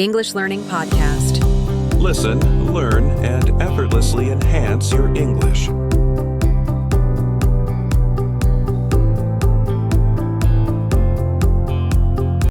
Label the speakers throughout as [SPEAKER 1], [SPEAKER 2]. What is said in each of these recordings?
[SPEAKER 1] English Learning Podcast.
[SPEAKER 2] Listen, learn, and effortlessly enhance your English.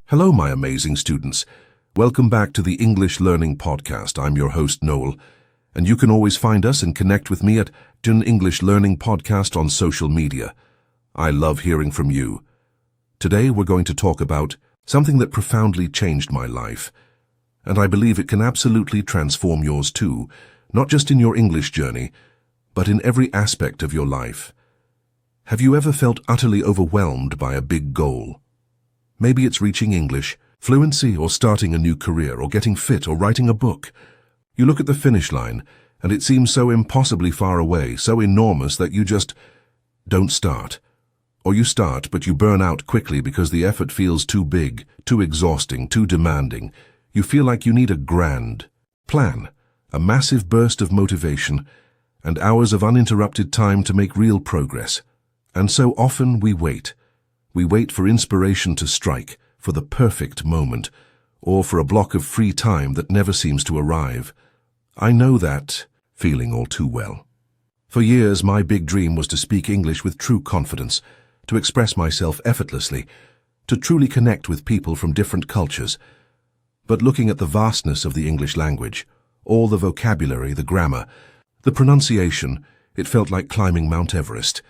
[SPEAKER 3] Hello, my amazing students. Welcome back to the English Learning Podcast. I'm your host, Noel, and you can always find us and connect with me at English Learning Podcast on social media. I love hearing from you. Today, we're going to talk about something that profoundly changed my life, and I believe it can absolutely transform yours too, not just in your English journey, but in every aspect of your life. Have you ever felt utterly overwhelmed by a big goal? Maybe it's reaching English, fluency, or starting a new career, or getting fit, or writing a book. You look at the finish line, and it seems so impossibly far away, so enormous that you just don't start. Or you start, but you burn out quickly because the effort feels too big, too exhausting, too demanding. You feel like you need a grand plan, a massive burst of motivation, and hours of uninterrupted time to make real progress. And so often we wait. We wait for inspiration to strike, for the perfect moment, or for a block of free time that never seems to arrive. I know that feeling all too well. For years, my big dream was to speak English with true confidence, to express myself effortlessly, to truly connect with people from different cultures. But looking at the vastness of the English language, all the vocabulary, the grammar, the pronunciation, it felt like climbing Mount Everest.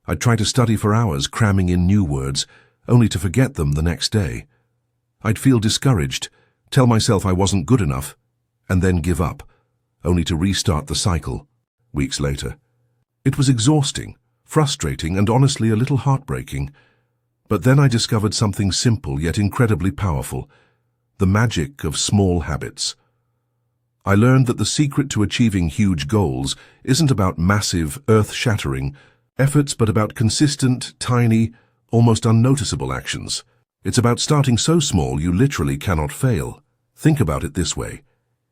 [SPEAKER 3] I'd try to study for hours, cramming in new words, only to forget them the next day. I'd feel discouraged, tell myself I wasn't good enough, and then give up, only to restart the cycle weeks later. It was exhausting, frustrating, and honestly a little heartbreaking. But then I discovered something simple yet incredibly powerful: the magic of small habits. I learned that the secret to achieving huge goals isn't about massive, earth-shattering efforts, but about consistent, tiny, almost unnoticeable actions. It's about starting so small you literally cannot fail. Think about it this way.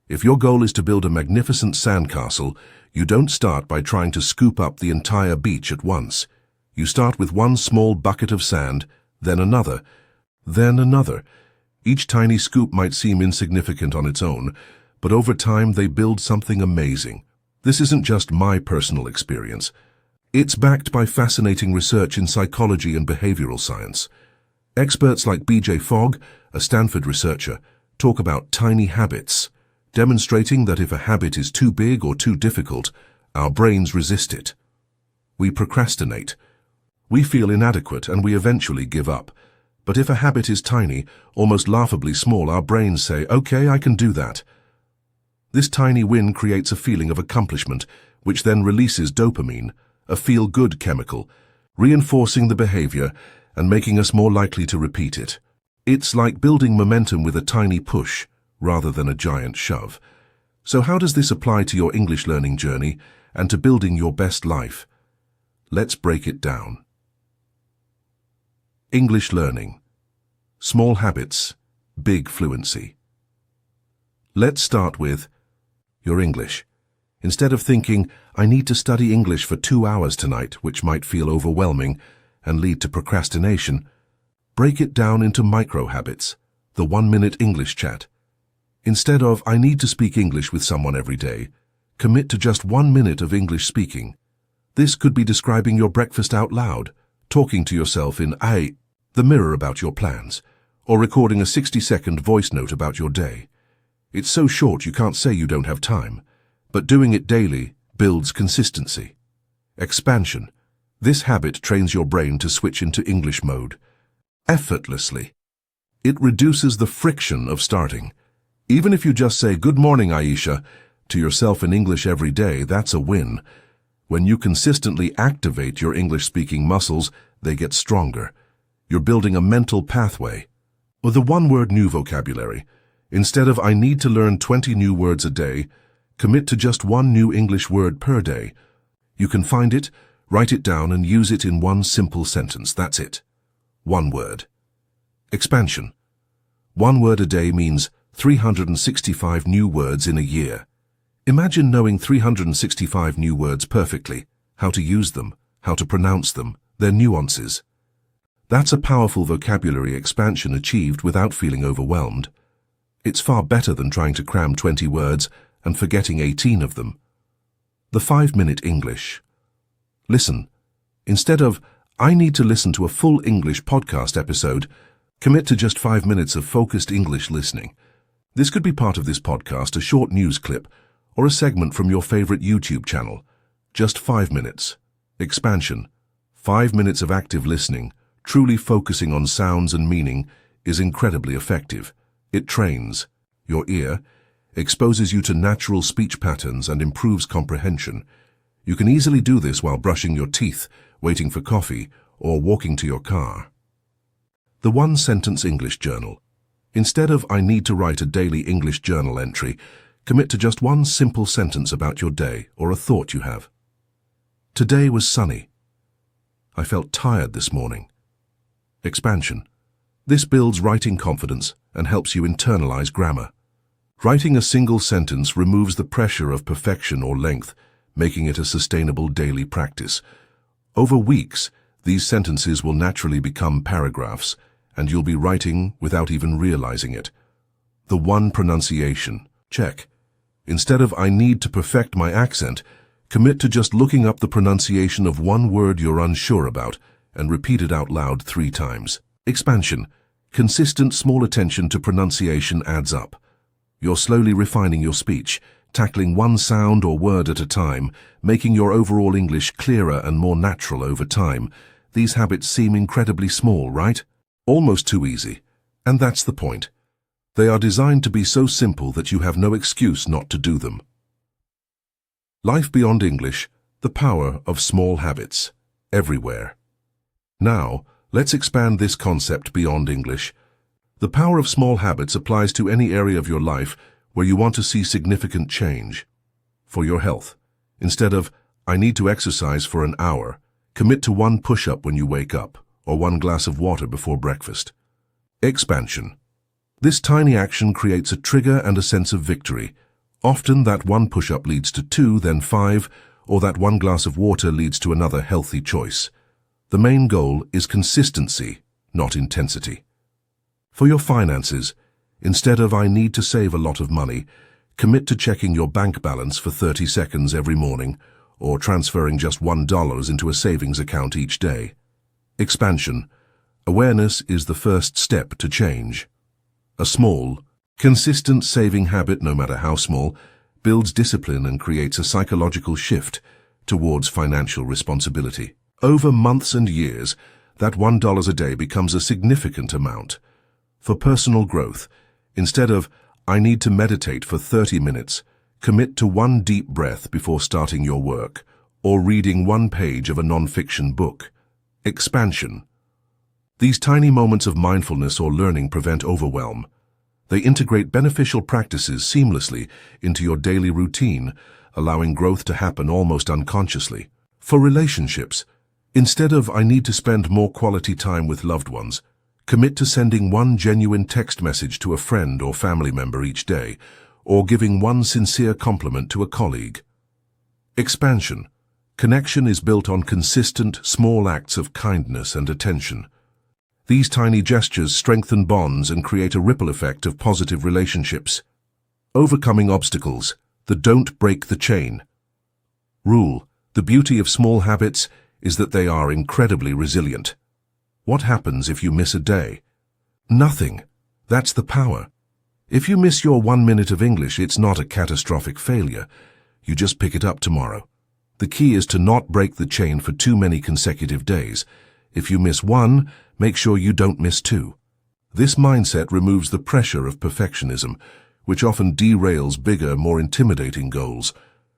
[SPEAKER 3] If your goal is to build a magnificent sandcastle, you don't start by trying to scoop up the entire beach at once. You start with one small bucket of sand, then another, then another. Each tiny scoop might seem insignificant on its own, but over time they build something amazing. This isn't just my personal experience. It's backed by fascinating research in psychology and behavioral science. Experts like Fogg, a Stanford researcher, talk about tiny habits, demonstrating that if a habit is too big or too difficult, our brains resist it. We procrastinate. We feel inadequate, and we eventually give up. But if a habit is tiny, almost laughably small, our brains say, "Okay, I can do that." This tiny win creates a feeling of accomplishment, which then releases dopamine, a feel-good chemical, reinforcing the behavior and making us more likely to repeat it. It's like building momentum with a tiny push, rather than a giant shove. So how does this apply to your English learning journey and to building your best life? Let's break it down. English learning. Small habits, big fluency. Let's start with your English. Instead of thinking, "I need to study English for 2 hours tonight," which might feel overwhelming and lead to procrastination, break it down into micro habits, the 1-minute English chat. Instead of, "I need to speak English with someone every day," commit to just 1 minute of English speaking. This could be describing your breakfast out loud, talking to yourself in the mirror about your plans, or recording a 60-second voice note about your day. It's so short you can't say you don't have time, but doing it daily builds consistency. Expansion. This habit trains your brain to switch into English mode effortlessly. It reduces the friction of starting. Even if you just say, "Good morning, Aisha," to yourself in English every day, that's a win. When you consistently activate your English-speaking muscles, they get stronger. You're building a mental pathway. Or the one-word new vocabulary. Instead of, "I need to learn 20 new words a day," commit to just 1 new English word per day. You can find it, write it down, and use it in 1 simple sentence. That's it. 1 word. Expansion. 1 word a day means 365 new words in a year. Imagine knowing 365 new words perfectly, how to use them, how to pronounce them, their nuances. That's a powerful vocabulary expansion achieved without feeling overwhelmed. It's far better than trying to cram 20 words and forgetting 18 of them. The 5-minute English. Listen. Instead of, I need to listen to a full English podcast episode, commit to just 5 minutes of focused English listening. This could be part of this podcast, a short news clip, or a segment from your favorite YouTube channel. Just 5 minutes. Expansion. 5 minutes of active listening, truly focusing on sounds and meaning, is incredibly effective. It trains your ear, exposes you to natural speech patterns, and improves comprehension. You can easily do this while brushing your teeth, waiting for coffee, or walking to your car. The one-sentence English journal. Instead of I need to write a daily English journal entry, commit to just one simple sentence about your day or a thought you have. Today was sunny. I felt tired this morning. Expansion. This builds writing confidence and helps you internalize grammar. Writing a single sentence removes the pressure of perfection or length, making it a sustainable daily practice. Over weeks, these sentences will naturally become paragraphs, and you'll be writing without even realizing it. The one pronunciation. Check. Instead of I need to perfect my accent, commit to just looking up the pronunciation of one word you're unsure about and repeat it out loud 3 times. Expansion. Consistent small attention to pronunciation adds up. You're slowly refining your speech, tackling one sound or word at a time, making your overall English clearer and more natural over time. These habits seem incredibly small, right? Almost too easy. And that's the point. They are designed to be so simple that you have no excuse not to do them. Life beyond English, the power of small habits, everywhere. Now, let's expand this concept beyond English. The power of small habits applies to any area of your life where you want to see significant change. For your health, instead of, I need to exercise for an hour, commit to 1 push-up when you wake up, or 1 glass of water before breakfast. Expansion. This tiny action creates a trigger and a sense of victory. Often that 1 push-up leads to 2, then 5, or that 1 glass of water leads to another healthy choice. The main goal is consistency, not intensity. For your finances, instead of I need to save a lot of money, commit to checking your bank balance for 30 seconds every morning, or transferring just $1 into a savings account each day. Expansion. Awareness is the first step to change. A small, consistent saving habit, no matter how small, builds discipline and creates a psychological shift towards financial responsibility. Over months and years, that $1 a day becomes a significant amount. For personal growth, instead of, I need to meditate for 30 minutes, commit to 1 deep breath before starting your work, or reading 1 page of a non-fiction book. Expansion. These tiny moments of mindfulness or learning prevent overwhelm. They integrate beneficial practices seamlessly into your daily routine, allowing growth to happen almost unconsciously. For relationships, instead of I need to spend more quality time with loved ones, commit to sending 1 genuine text message to a friend or family member each day, or giving 1 sincere compliment to a colleague. Expansion. Connection is built on consistent, small acts of kindness and attention. These tiny gestures strengthen bonds and create a ripple effect of positive relationships. Overcoming obstacles. The don't break the chain rule. The beauty of small habits is that they are incredibly resilient. What happens if you miss a day? Nothing. That's the power. If you miss your 1 minute of English, it's not a catastrophic failure. You just pick it up tomorrow. The key is to not break the chain for too many consecutive days. If you miss 1, make sure you don't miss 2. This mindset removes the pressure of perfectionism, which often derails bigger, more intimidating goals.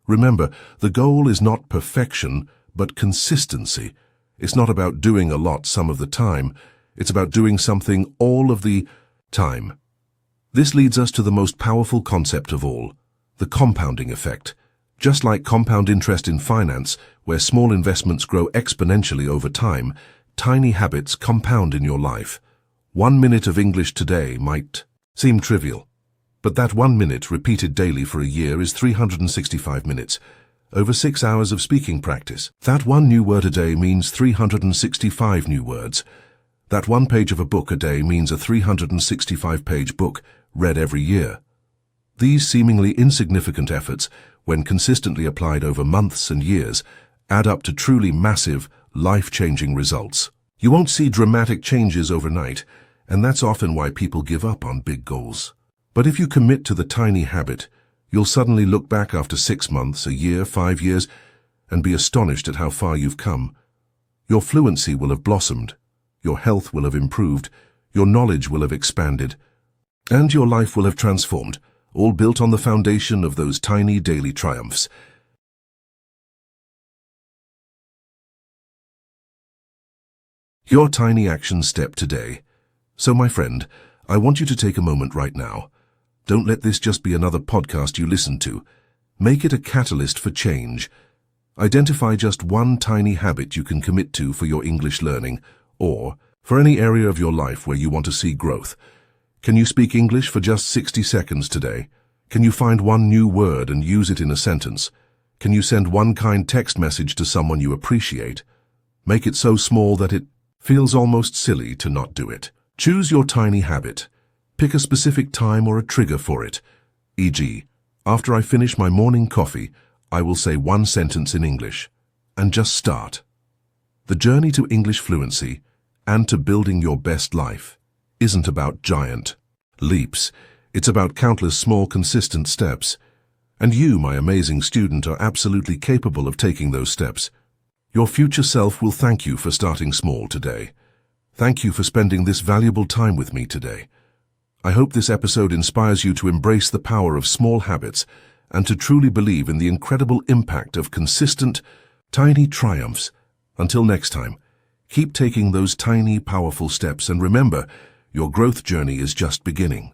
[SPEAKER 3] Remember, the goal is not perfection, but consistency. It's not about doing a lot some of the time. It's about doing something all of the time. This leads us to the most powerful concept of all, the compounding effect. Just like compound interest in finance, where small investments grow exponentially over time, tiny habits compound in your life. 1 minute of English today might seem trivial, but that 1 minute repeated daily for a year is 365 minutes, over 6 hours of speaking practice. That 1 new word a day means 365 new words. That 1 page of a book a day means a 365-page book read every year. These seemingly insignificant efforts, when consistently applied over months and years, add up to truly massive, life-changing results. You won't see dramatic changes overnight, and that's often why people give up on big goals. But if you commit to the tiny habit, you'll suddenly look back after 6 months, a year, 5 years, and be astonished at how far you've come. Your fluency will have blossomed, your health will have improved, your knowledge will have expanded, and your life will have transformed, all built on the foundation of those tiny daily triumphs. Your tiny action step today. So, my friend, I want you to take a moment right now. Don't let this just be another podcast you listen to. Make it a catalyst for change. Identify just one tiny habit you can commit to for your English learning, or for any area of your life where you want to see growth. Can you speak English for just 60 seconds today? Can you find one new word and use it in a sentence? Can you send one kind text message to someone you appreciate? Make it so small that it feels almost silly to not do it. Choose your tiny habit. Pick a specific time or a trigger for it. E.g., after I finish my morning coffee, I will say one sentence in English. And just start. The journey to English fluency and to building your best life isn't about giant leaps. It's about countless small, consistent steps. And you, my amazing student, are absolutely capable of taking those steps. Your future self will thank you for starting small today. Thank you for spending this valuable time with me today. I hope this episode inspires you to embrace the power of small habits and to truly believe in the incredible impact of consistent, tiny triumphs. Until next time, keep taking those tiny, powerful steps, and remember, your growth journey is just beginning.